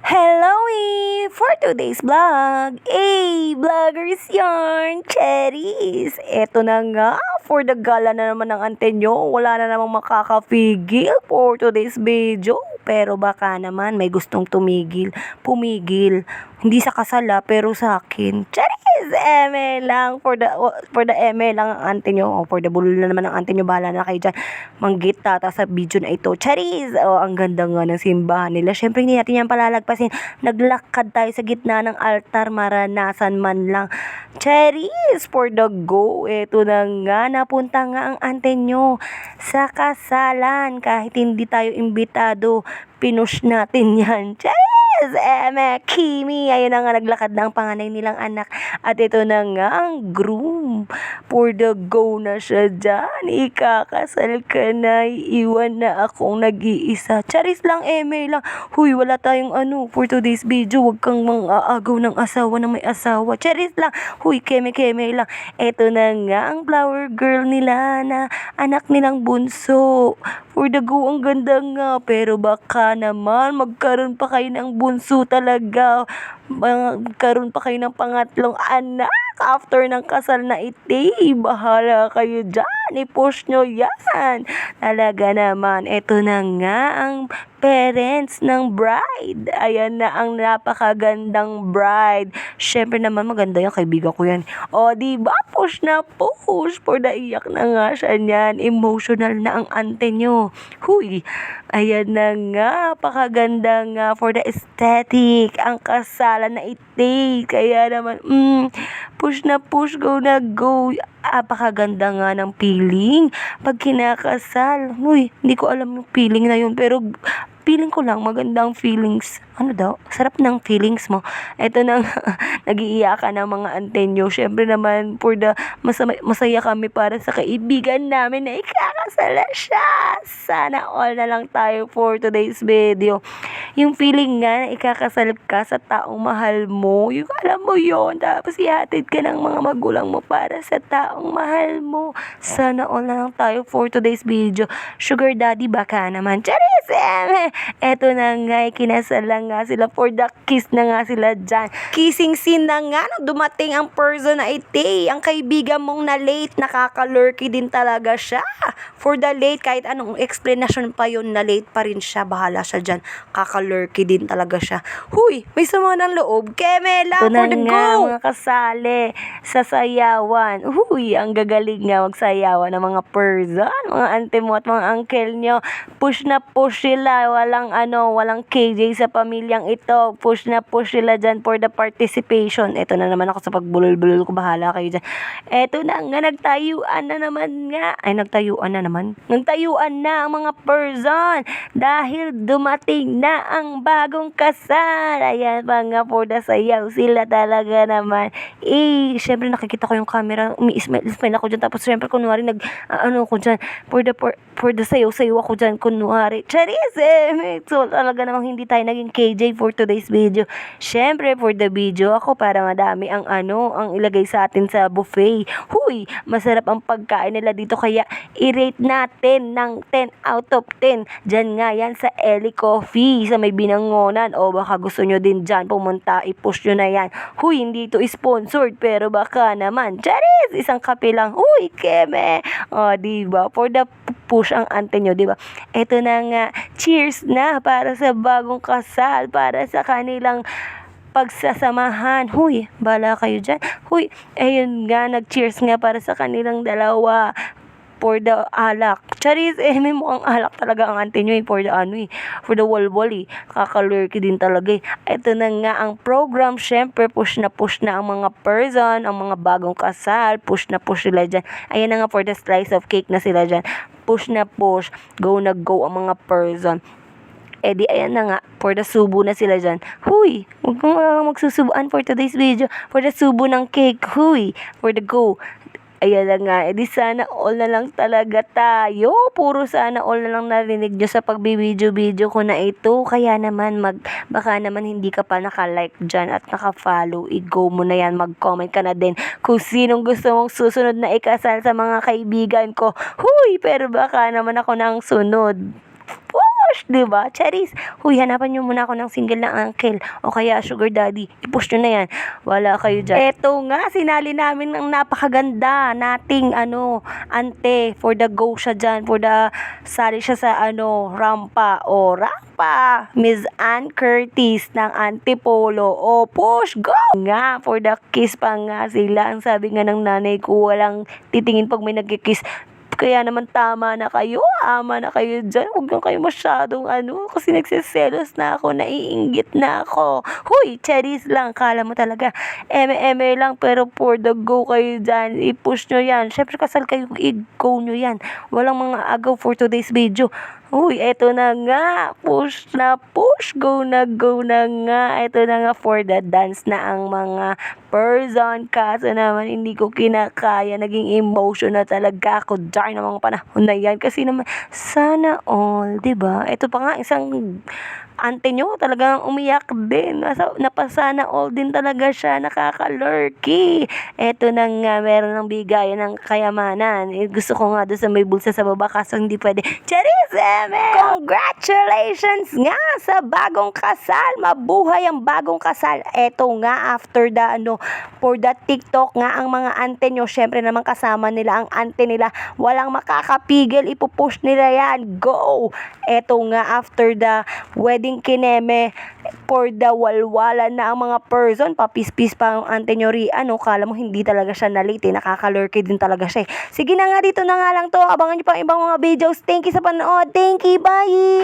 Hello for today's vlog. Vloggers yarn, cherries. Eto na nga, for the gala na naman ng ante nyo. Wala na namang makakapigil for today's video. Pero baka naman may gustong pumigil. Hindi sa kasala, pero sa akin. Cherries! Eme lang. For the eme lang ang ante nyo. For the bulol na naman ang ante nyo. Bahala na kayo dyan. Manggit tata sa video na ito. Cherries! Ang ganda nga ng simbahan nila. Syempre hindi natin yan palalagpasin. Naglakad tayo sa gitna ng altar. Maranasan man lang. Cherries! For the go. Ito na nga. Napunta nga ang ante nyo sa kasalan. Kahit hindi tayo imbitado, pinush natin yan. Cherries! Kimi. Ayun na nga, naglakad na ang panganay nilang anak. At ito na nga ang groom. For the go na siya dyan. Ikakasal ka na. Iwan na akong nag-iisa. Charis lang, lang. Huy, wala tayong for today's video. Huwag kang mang-aagaw ng asawa na may asawa. Charis lang. Huy, keme lang. Ito na nga ang flower girl nila na anak nilang bunso. For the go, ang ganda nga. Pero baka naman magkaroon pa kayo ng bunso talaga. Magkaroon pa kayo ng pangatlong anak after ng kasal na iti. Bahala kayo dyan. I-push nyo yan. Talaga naman. Ito na nga ang parents ng bride. Ayan na ang napakagandang bride. Syempre naman maganda yung kaibigan ko yan. O diba? Push na push. For the iyak na nga siya niyan. Emotional na ang ante nyo. Huy. Ayan na nga. Pakaganda nga for the aesthetic. Ang kasalan na iti. Kaya naman, push na push. Go na go. Pakaganda nga ng feeling. Pag kinakasal. Huy, hindi ko alam yung feeling na yun. Pero feeling ko lang magandang feelings. Ano daw? Sarap ng feelings mo. Ito nang nag-iiyakan ng mga antenyo. Syempre naman for the masaya kami para sa kaibigan namin na ikakasala siya. Sana all na lang tayo for today's video. Yung feeling nga na ikakasal ka sa taong mahal mo. Yung alam mo yon. Tapos ihatid ka ng mga magulang mo para sa taong mahal mo. Sana all na lang tayo for today's video. Sugar daddy baka naman. Charis! Eto na nga, kinasal lang nga sila. For the kiss na nga sila dyan. Kissing scene na nga nung dumating ang person na iti. Ang kaibigan mong na late, nakaka-lurky din talaga siya. For the late, kahit anong explanation pa yun, na late pa rin siya. Bahala siya dyan. Kaka-lurky din talaga siya. Huy, may sama ng loob. Keme lang for the go! Mga kasali sa sayawan. Huy, ang gagaling nga magsayawan ng mga person. Mga ante mo at mga uncle nyo. Push na push sila. Walang KJ sa pamilyang ito. Push na push sila dyan for the participation. Ito na naman ako sa pagbulol-bulol ko. Bahala kayo dyan. Ito na nga, nagtayuan na naman nga. Nagtayuan na ang mga person. Dahil dumating na ang bagong kasal. Ayan pa nga for the sayaw. Sila talaga naman. Syempre nakikita ko yung camera. Umi-smile ako dyan. Tapos syempre kunwari ko dyan. For the sayaw ako dyan. Kunwari. Charis! So talaga namang hindi tayo naging KJ for today's video. Syempre for the video ako para madami ang ilagay sa atin sa buffet. Huy, masarap ang pagkain nila dito kaya i-rate natin ng 10 out of 10. Diyan nga yan sa Eli Coffee sa may Binangonan. O baka gusto nyo din dyan pumunta, i-push nyo na yan. Huy, hindi ito sponsored pero baka naman. Charis! Isang kape lang. Huy, keme! O diba? For the push ang ante nyo, diba? Ito na nga, cheers na para sa bagong kasal, para sa kanilang pagsasamahan. Huy, bala kayo dyan. Huy, ayun nga, nag-cheers nga para sa kanilang dalawa. For the alak. Charis, may mukhang alak talaga ang ante nyo for the for the walwal Kakalurky din talaga Ito na nga ang program. Syempre, push na ang mga person, ang mga bagong kasal. Push na push sila dyan. Ayan na nga for the slice of cake na sila dyan. Push na push. Go na go ang mga person. Ayan na nga, for the subo na sila dyan. Huy, huwag kang magsusubuan for today's video. For the subo ng cake, huy, for the go. Ayan na nga, sana all na lang talaga tayo. Puro sana all na lang narinig nyo sa pagbibideo-video ko na ito. Kaya naman, baka naman hindi ka pa naka-like dyan at naka-follow. I-go mo na yan, mag-comment ka na din kung sinong gusto mong susunod na ikasal sa mga kaibigan ko. Huy, pero baka naman ako nang sunod. push, diba? Cherries, huy, hanapan nyo muna ako ng single na uncle o kaya sugar daddy. I-push nyo na yan. Wala kayo dyan. Eto nga, sinali namin ng napakaganda nating ante for the go siya dyan. For the, sali siya sa rampa. O, rampa. Miss Ann Curtis ng Antipolo. O, push, go! Nga, for the kiss pa nga sila. Ang sabi nga ng nanay ko, walang titingin pag may nagkikiss. Kaya naman tama na kayo, ama na kayo dyan. Huwag lang kayo masyadong kasi nagsiselos na ako, naiinggit na ako. Huy, cherries lang, kala mo talaga. Eme lang, pero for the go kayo dyan. I-push nyo yan. Syempre kasal kayo, i-go nyo yan. Walang mga agaw for today's video. Uy, eto na nga. Push na push. Go na nga. Eto na nga for the dance na ang mga person. Kaso naman, hindi ko kinakaya. Naging emotional talaga ako dyan ng mga panahon na yan. Kasi naman, sana all, diba? Eto pa nga, isang ante nyo talagang umiyak din. Napasana all din talaga siya. Nakakalurky. Eto na nga, meron ng bigayan ng kayamanan. Gusto ko nga doon sa may bulsa sa baba kaso hindi pwede. Charis Eme! Congratulations nga sa bagong kasal. Mabuhay ang bagong kasal. Eto nga, after the for the TikTok nga ang mga ante nyo, syempre naman kasama nila ang ante nila. Walang makakapigil. Ipupush nila yan. Go! Eto nga, after the wedding kineme, for the walwala na ang mga person, papispis pa ang ante nyo kala mo hindi talaga siya nalate, nakakalurky din talaga siya. Sige na nga, dito na nga lang to. Abangan nyo pa ibang mga videos. Thank you sa panood. Thank you, bye!